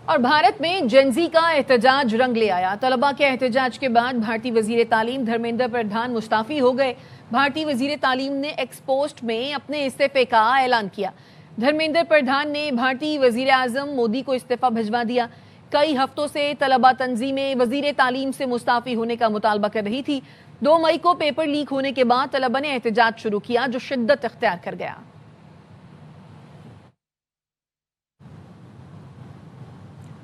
اور بھارت میں جنزی کا احتجاج رنگ لے آیا۔ طلبہ کے احتجاج کے بعد بھارتی وزیر تعلیم دھرمیندر پردھان مستعفی ہو گئے۔ بھارتی وزیر تعلیم نے ایکس پوسٹ میں اپنے استعفے کا اعلان کیا۔ دھرمیندر پردھان نے بھارتی وزیر اعظم مودی کو استعفی بھجوا دیا۔ کئی ہفتوں سے طلبہ تنظیمیں وزیر تعلیم سے مستعفی ہونے کا مطالبہ کر رہی تھی۔ 2 مئی کو پیپر لیک ہونے کے بعد طلبہ نے احتجاج شروع کیا جو شدت اختیار کر گیا۔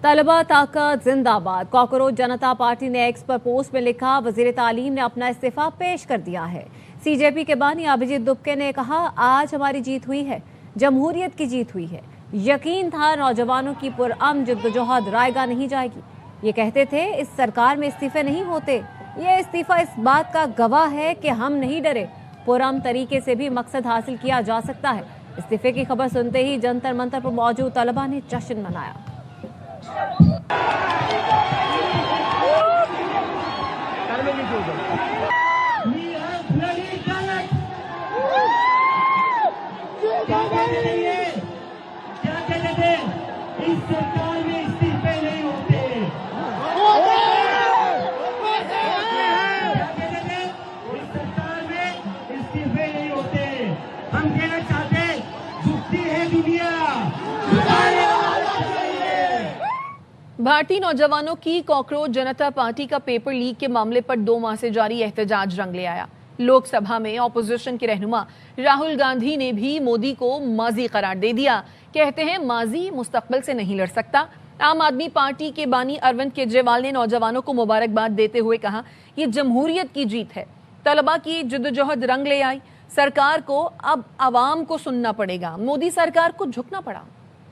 طلبہ طاقت زندہ باد۔ کاکروچ جنتا پارٹی نے ایکس پر پوسٹ میں لکھا، وزیر تعلیم نے اپنا استعفیٰ پیش کر دیا ہے۔ سی جے پی کے بانی ابھیجیت دبکے نے کہا، آج ہماری جیت ہوئی ہے، جمہوریت کی جیت ہوئی ہے۔ یقین تھا نوجوانوں کی پرامن جدوجہد رائے گاہ نہیں جائے گی۔ یہ کہتے تھے اس سرکار میں استعفے نہیں ہوتے۔ یہ استعفیٰ اس بات کا گواہ ہے کہ ہم نہیں ڈرے، پرامن طریقے سے بھی مقصد حاصل کیا جا سکتا ہے۔ استعفے کی خبر سنتے ہی جنتر منتر پر موجود طلبہ نے جشن منایا۔ ہم کہنا چاہتے جھکتی ہے دنیا۔ بھارتی نوجوانوں کی کاکروچ جنتا پارٹی کا پیپر لیک کے معاملے پر 2 ماہ سے جاری احتجاج رنگ لے آیا۔ لوک سبھا میں اپوزیشن کے رہنما راہل گاندھی نے بھی مودی کو ماضی قرار دے دیا۔ کہتے ہیں ماضی مستقبل سے نہیں لڑ سکتا۔ عام آدمی پارٹی کے بانی اروند کیجریوال نے نوجوانوں کو مبارکباد دیتے ہوئے کہا، یہ جمہوریت کی جیت ہے۔ طلبہ کی جدوجہد رنگ لے آئی۔ سرکار کو اب عوام کو سننا پڑے گا، مودی سرکار کو جھکنا پڑا۔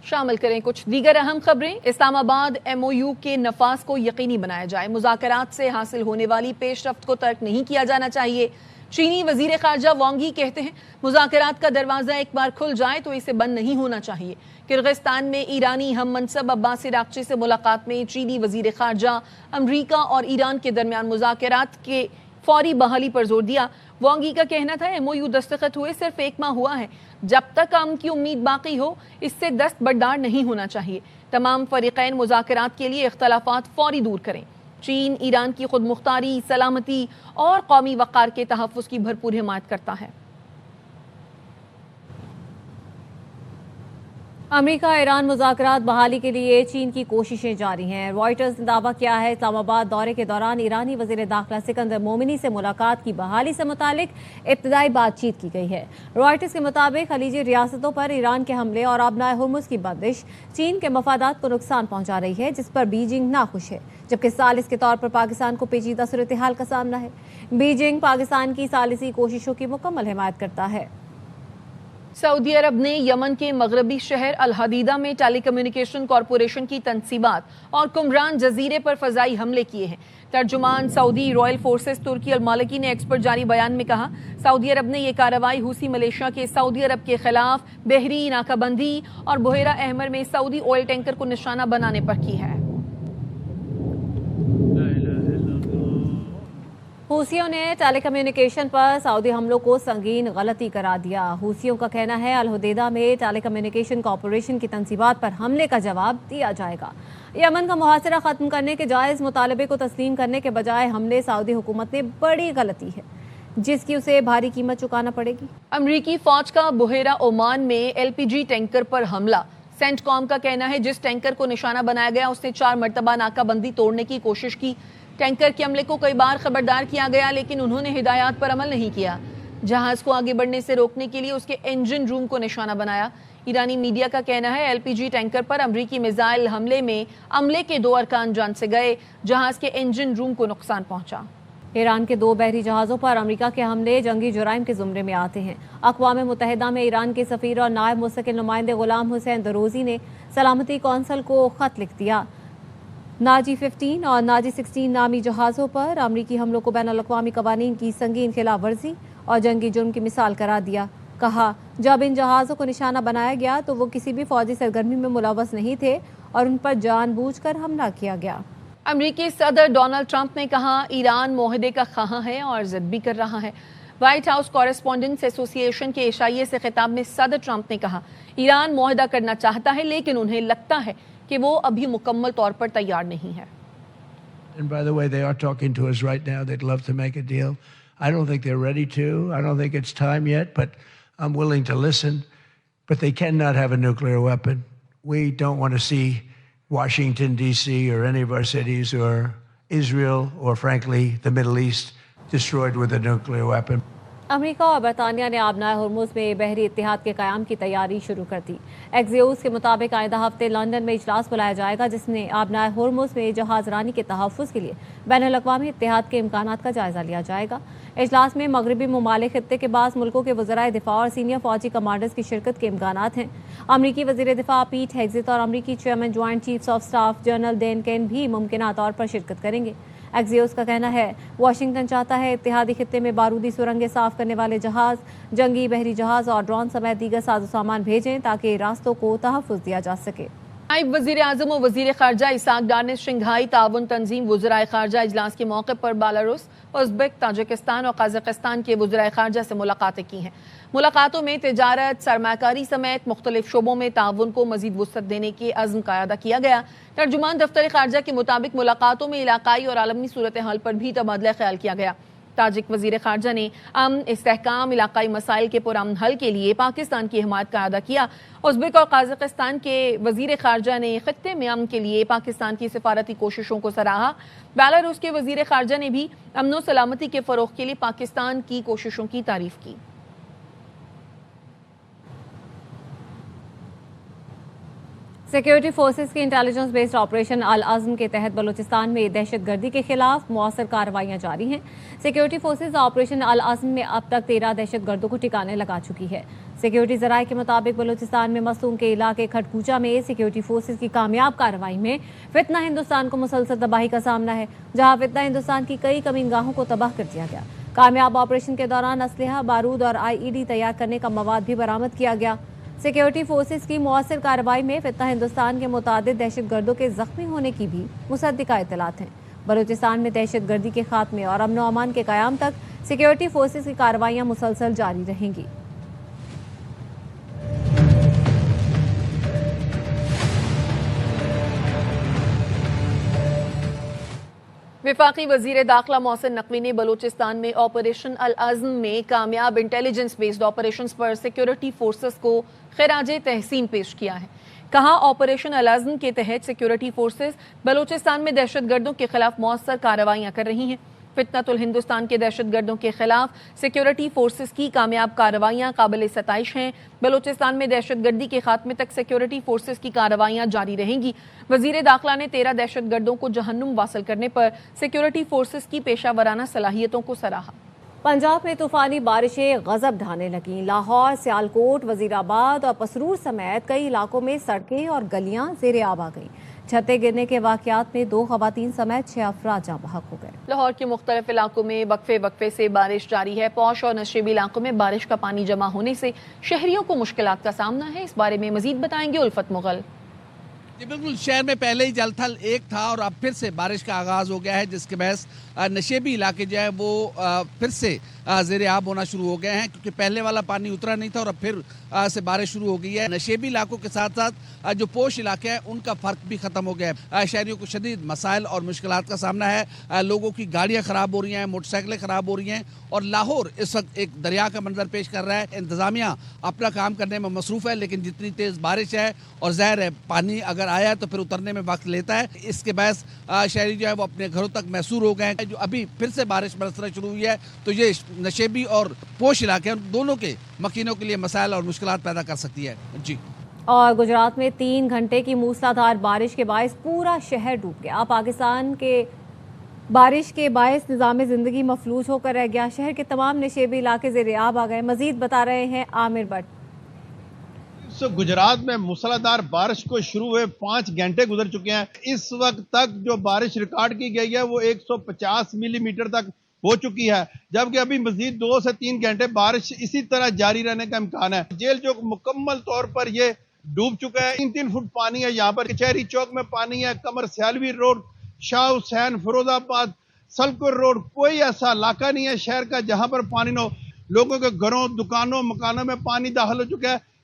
شامل کریں کچھ دیگر اہم خبریں۔ اسلام آباد ایم او یو کے نفاذ کو یقینی بنایا جائے، مذاکرات سے حاصل ہونے والی پیش رفت کو ترک نہیں کیا جانا چاہیے۔ چینی وزیر خارجہ وانگ ی کہتے ہیں، مذاکرات کا دروازہ ایک بار کھل جائے تو اسے بند نہیں ہونا چاہیے۔ کرغزستان میں ایرانی ہم منصب عباس عراقچی سے ملاقات میں چینی وزیر خارجہ امریکہ اور ایران کے درمیان مذاکرات کے فوری بحالی پر زور دیا۔ وانگ ی کا کہنا تھا، ایم او یو دستخط ہوئے صرف 1 ماہ ہوا ہے، جب تک امن کی امید باقی ہو اس سے دست بردار نہیں ہونا چاہیے۔ تمام فریقین مذاکرات کے لیے اختلافات فوری دور کریں۔ چین ایران کی خود مختاری، سلامتی اور قومی وقار کے تحفظ کی بھرپور حمایت کرتا ہے۔ امریکہ ایران مذاکرات بحالی کے لیے چین کی کوششیں جاری ہیں۔ رائٹرز نے دعویٰ کیا ہے، اسلام آباد دورے کے دوران ایرانی وزیر داخلہ سکندر مومنی سے ملاقات کی بحالی سے متعلق ابتدائی بات چیت کی گئی ہے۔ رائٹرز کے مطابق خلیجی ریاستوں پر ایران کے حملے اور آبنائے ہرمز کی بندش چین کے مفادات کو نقصان پہنچا رہی ہے، جس پر بیجنگ ناخوش ہے، جبکہ ثالث کے طور پر پاکستان کو پیچیدہ صورتحال کا سامنا ہے۔ بیجنگ پاکستان کی ثالثی کوششوں کی مکمل حمایت کرتا ہے۔ سعودی عرب نے یمن کے مغربی شہر الحدیدہ میں ٹیلی کمیونیکیشن کارپوریشن کی تنصیبات اور کمران جزیرے پر فضائی حملے کیے ہیں۔ ترجمان سعودی رائل فورسز ترکی المالکی نے ایکس پر جاری بیان میں کہا، سعودی عرب نے یہ کارروائی حوثی ملیشیا کے سعودی عرب کے خلاف بحری ناکہ بندی اور بحیرہ احمر میں سعودی آئل ٹینکر کو نشانہ بنانے پر کی ہے۔ حوثیوں نے ٹیلی کمیونیکیشن پر سعودی حملوں کو سنگین غلطی قرار دیا۔ حوثیوں کا کہنا ہے، الحدیدہ میں ٹیلی کمیونیکیشن کارپوریشن کی تنصیبات پر حملے کا جواب دیا جائے گا۔ یمن کا محاصرہ ختم کرنے کے جائز مطالبے کو تسلیم کرنے کے بجائے حملے سعودی حکومت نے بڑی غلطی ہے، جس کی اسے بھاری قیمت چکانا پڑے گی۔ امریکی فوج کا بحیرہ عمان میں ایل پی جی ٹینکر پر حملہ۔ سینٹ کام کا کہنا ہے، جس ٹینکر کو نشانہ بنایا گیا اس نے 4 مرتبہ ناکہ بندی توڑنے کی کوشش کی۔ ٹینکر کے عملے کو کئی بار خبردار کیا گیا، لیکن انہوں نے ہدایات پر عمل نہیں کیا۔ جہاز کو آگے بڑھنے سے روکنے کے لیے اس کے انجن روم کو نشانہ بنایا۔ ایرانی میڈیا کا کہنا ہے، ایل پی جی ٹینکر پر امریکی میزائل حملے میں عملے کے 2 ارکان جان سے گئے، جہاز کے انجن روم کو نقصان پہنچا۔ ایران کے 2 بحری جہازوں پر امریکہ کے حملے جنگی جرائم کے زمرے میں آتے ہیں۔ اقوام متحدہ میں ایران کے سفیر اور نائب مستقل نمائندے غلام حسین دروزی نے سلامتی کونسل کو خط لکھ دیا۔ ناجی 15 اور ناجی 16 نامی جہازوں پر امریکی حملوں کو بین الاقوامی قوانین کی سنگین خلاف ورزی اور جنگی جرم کی مثال قرار دیا۔ کہا، جب ان جہازوں کو نشانہ بنایا گیا تو وہ کسی بھی فوجی سرگرمی میں ملوث نہیں تھے اور ان پر جان بوجھ کر حملہ کیا گیا۔ امریکی صدر ڈونلڈ ٹرمپ نے کہا، ایران معاہدے کا خواہاں ہے اور ضد بھی کر رہا ہے۔ وائٹ ہاؤس کورسپونڈنٹس ایسوسی ایشن کے عشائیے سے خطاب میں صدر ٹرمپ نے کہا، ایران معاہدہ کرنا چاہتا ہے لیکن انہیں لگتا ہے کہ وہ ابھی مکمل طور پر تیار نہیں ہے. And by the way, they are talking to us right now. They'd love to make a deal. I don't think they're ready to. I don't think it's time yet, but I'm willing to listen. But they cannot have a nuclear weapon. We don't want to see Washington, D.C. or any of our cities or Israel or, frankly, the Middle East destroyed with a nuclear weapon. امریکہ اور برطانیہ نے آبنائے Hormuz میں بحری اتحاد کے قیام کی تیاری شروع کر دی. ایکزیوس کے مطابق آئندہ ہفتے لندن میں اجلاس بلایا جائے گا جس میں آبنائے ہرمز میں جہاز رانی کے تحفظ کے لیے بین الاقوامی اتحاد کے امکانات کا جائزہ لیا جائے گا. اجلاس میں مغربی ممالک خطے کے بعض ملکوں کے وزرائے دفاع اور سینئر فوجی کمانڈرز کی شرکت کے امکانات ہیں. امریکی وزیر دفاع پیٹ ہیگزت اور امریکی chairman joint chiefs of staff general Dan Caine بھی ممکنہ طور پر شرکت کریں گے. ایکزیوس کا کہنا ہے واشنگٹن چاہتا ہے اتحادی خطے میں بارودی سرنگیں صاف کرنے والے جہاز، جنگی بحری جہاز اور ڈرون سمیت دیگر ساز و سامان بھیجیں تاکہ راستوں کو تحفظ دیا جا سکے. نائب وزیر اعظم و وزیر خارجہ اسحاق ڈار نے شنگھائی تعاون تنظیم وزرائے خارجہ اجلاس کے موقع پر بیلاروس، ازبک، تاجکستان اور قازقستان کے وزرائے خارجہ سے ملاقاتیں کی ہیں. ملاقاتوں میں تجارت، سرمایہ کاری سمیت مختلف شعبوں میں تعاون کو مزید وسعت دینے کے عزم کا اعادہ کیا گیا. ترجمان دفتر خارجہ کے مطابق ملاقاتوں میں علاقائی اور عالمی صورتحال پر بھی تبادلہ خیال کیا گیا. تاجک وزیر خارجہ نے امن، استحکام، علاقائی مسائل کے پرامن حل کے لیے پاکستان کی حمایت کا اعادہ کیا. ازبک اور قازقستان کے وزیر خارجہ نے خطے میں امن کے لیے پاکستان کی سفارتی کوششوں کو سراہا. بیلاروس کے وزیر خارجہ نے بھی امن و سلامتی کے فروغ کے لیے پاکستان کی کوششوں کی تعریف کی. سیکیورٹی فورسز کی انٹیلیجنس بیسڈ آپریشن العزم کے تحت بلوچستان میں دہشت گردی کے خلاف مؤثر کارروائیاں جاری ہیں. سیکیورٹی فورسز آپریشن العزم میں اب تک 13 دہشت گردوں کو ٹھکانے لگا چکی ہے. سیکیورٹی ذرائع کے مطابق بلوچستان میں مصون کے علاقے کھٹکوچا میں سیکیورٹی فورسز کی کامیاب کارروائی میں فتنہ ہندوستان کو مسلسل تباہی کا سامنا ہے، جہاں فتنہ ہندوستان کی کئی کمین گاہوں کو تباہ کر دیا گیا. کامیاب آپریشن کے دوران اسلحہ، بارود اور IED تیار کرنے کا مواد بھی برآمد کیا گیا. سیکیورٹی فورسز کی مؤثر کارروائی میں فتنہ ہندوستان کے متعدد دہشت گردوں کے زخمی ہونے کی بھی مصدقہ اطلاعات ہیں. بلوچستان میں دہشت گردی کے خاتمے اور امن و امان کے قیام تک سیکیورٹی فورسز کی کارروائیاں مسلسل جاری رہیں گی. وفاقی وزیر داخلہ محسن نقوی نے بلوچستان میں آپریشن العزم میں کامیاب انٹیلیجنس بیسڈ آپریشنز پر سیکیورٹی فورسز کو خراج تحسین پیش کیا ہے. کہا آپریشن العزم کے تحت سیکیورٹی فورسز بلوچستان میں دہشت گردوں کے خلاف مؤثر کارروائیاں کر رہی ہیں. فتنۃ الہندوستان کے دہشت گردوں کے خلاف سیکیورٹی فورسز کی کامیاب کارروائیاں قابل ستائش ہیں. بلوچستان میں دہشت گردی کے خاتمے تک سیکیورٹی فورسز کی کارروائیاں جاری رہیں گی. وزیر داخلہ نے 13 دہشت گردوں کو جہنم واصل کرنے پر سیکیورٹی فورسز کی پیشہ ورانہ صلاحیتوں کو سراہا. پنجاب میں طوفانی بارشیں غضب ڈھانے لگیں. لاہور، سیالکوٹ، وزیر آباد اور پسرور سمیت کئی علاقوں میں سڑکیں اور گلیاں زیر آب آ گئیں. چھتیں گرنے کے واقعات میں 2 خواتین سمیت 6 افراد جاں بحق ہو گئے. لاہور کے مختلف علاقوں میں وقفے سے بارش جاری ہے. پوش اور نشیبی علاقوں میں بارش کا پانی جمع ہونے سے شہریوں کو مشکلات کا سامنا ہے. اس بارے میں مزید بتائیں گے الفت مغل. جی بالکل، شہر میں پہلے ہی جل تھل ایک تھا اور اب پھر سے بارش کا آغاز ہو گیا ہے، جس کے باعث نشیبی علاقے جو ہے وہ پھر سے زیر آب ہونا شروع ہو گئے ہیں، کیونکہ پہلے والا پانی اترا نہیں تھا اور اب پھر سے بارش شروع ہو گئی ہے. نشیبی علاقوں کے ساتھ ساتھ جو پوش علاقے ہیں ان کا فرق بھی ختم ہو گیا ہے. شہریوں کو شدید مسائل اور مشکلات کا سامنا ہے. لوگوں کی گاڑیاں خراب ہو رہی ہیں، موٹر سائیکلیں خراب ہو رہی ہیں اور لاہور اس وقت ایک دریا کا منظر پیش کر رہا ہے. انتظامیہ اپنا کام کرنے میں مصروف ہے، لیکن جتنی تیز بارش ہے اور ظاہر ہے پانی اگر آیا تو پھر اترنے میں وقت لیتا ہے. اس کے باعث شہری جو ہے وہ اپنے گھروں تک محصور ہو گئے ہیں. جو ابھی پھر سے بارش برسنا شروع ہوئی ہے تو یہ نشیبی اور پوش علاقے دونوں کے مکینوں کے لیے مسائل اور مشکلات پیدا کر سکتی ہے. جی. اور گجرات میں 3 گھنٹے کی موسلادھار بارش کے باعث پورا شہر ڈوب گیا. پاکستان کے بارش کے باعث نظام زندگی مفلوج ہو کر رہ گیا. شہر کے تمام نشیبی علاقے زیر آب آ گئے. مزید بتا رہے ہیں عامر بٹ. گجرات میں موسلادھار بارش کو شروع ہوئے 5 گھنٹے گزر چکے ہیں. اس وقت تک جو بارش ریکارڈ کی گئی ہے وہ 150 ملی میٹر تک ہو چکی ہے، جبکہ ابھی مزید 2 سے 3 گھنٹے بارش اسی طرح جاری رہنے کا امکان ہے. جیل چوک مکمل طور پر یہ ڈوب چکا ہے. 3 فٹ پانی ہے. یہاں پر کچہری چوک میں پانی ہے. قمر سیالوی روڈ، شاہ حسین، فیروز آباد، سلکر روڈ، کوئی ایسا علاقہ نہیں ہے شہر کا جہاں پر پانی نہ ہو. لوگوں کے گھروں، دکانوں، مکانوں میں پانی داخل ہو چکا ہے.